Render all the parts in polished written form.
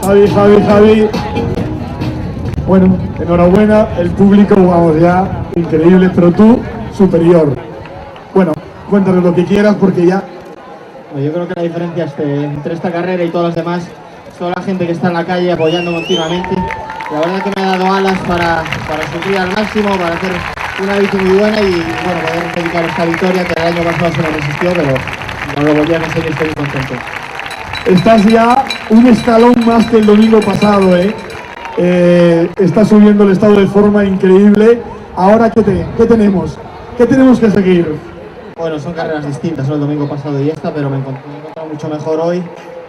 Javi. Bueno, enhorabuena, el público, vamos ya, increíble, pero tú, superior. Bueno, cuéntanos lo que quieras porque ya... Yo creo que la diferencia entre esta carrera y todas las demás es toda la gente que está en la calle apoyando continuamente. La verdad que me ha dado alas para sufrir al máximo, para hacer una bici muy buena y bueno, poder dedicar esta victoria que el año pasado se me resistió, pero no lo volví a conseguir, estoy contento. Estás ya un escalón más que el domingo pasado, estás subiendo el estado de forma increíble. Ahora, ¿qué tenemos? ¿Qué tenemos que seguir? Bueno, son carreras distintas, ¿no? El domingo pasado y esta, pero me he encontrado mucho mejor hoy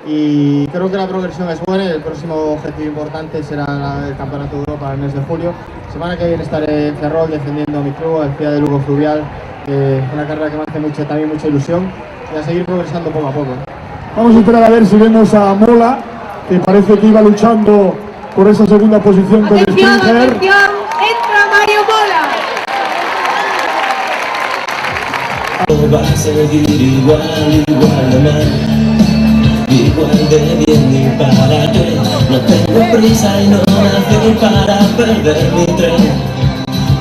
y creo que la progresión es buena. El próximo objetivo importante será el Campeonato de Europa el mes de julio. Semana que viene estaré en Ferrol defendiendo a mi club, el FIA de Lugo Fluvial, una carrera que me hace también mucha ilusión y a seguir progresando poco a poco. Vamos a esperar a ver si vemos a Mola, que parece que iba luchando por esa segunda posición con el Springer. ¡Atención! ¡Entra Mario Mola! Va a seguir igual de mal, igual de bien ni para qué. No tengo prisa y no nací para perder mi tren.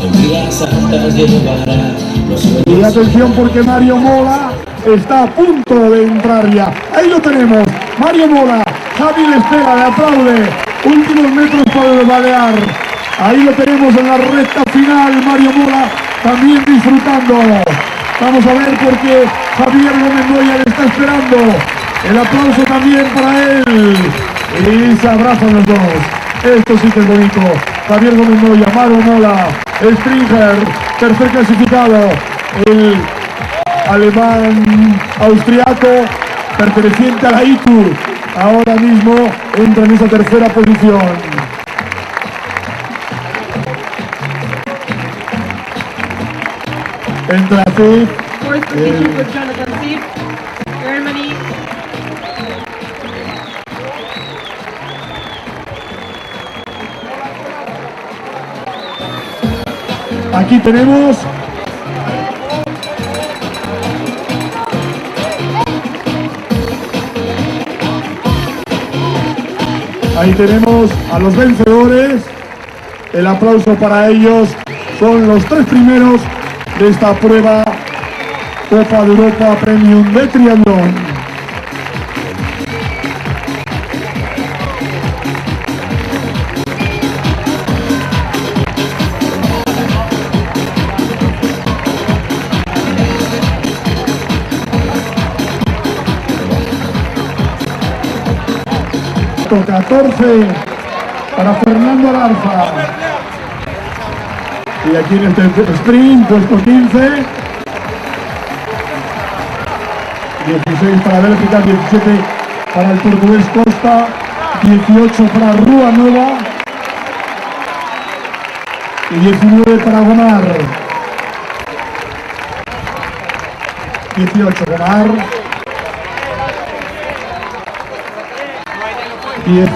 En vías altas llevará los sueños. Y atención porque Mario Mola está a punto de entrar ya. Ahí lo tenemos, Mario Mola. Javi le espera, le aplaude. Últimos metros para el Balear. Ahí lo tenemos en la recta final, Mario Mola también disfrutando. Vamos a ver porque Javier Gómez Noya le está esperando. El aplauso también para él. Y se abrazan los dos. Esto sí que es bonito. Javier Gómez Noya, Mario Mola, Springer, tercer clasificado. El alemán austriaco perteneciente a la ITU. Ahora mismo entra en esa tercera posición. Entra Zip. Fourth position for Jonathan Zip, Germany. Aquí tenemos ahí tenemos a los vencedores. El aplauso para ellos. Son los tres primeros de esta prueba Copa de Europa Premium de triatlón. Con 14 para Fernando Alarza. Y aquí en este sprint, puesto 15. 16 para Bélgica, 17 para el portugués Costa, 18 para Rúa Nueva y 19 para Gomar. 18 Gomar. 10.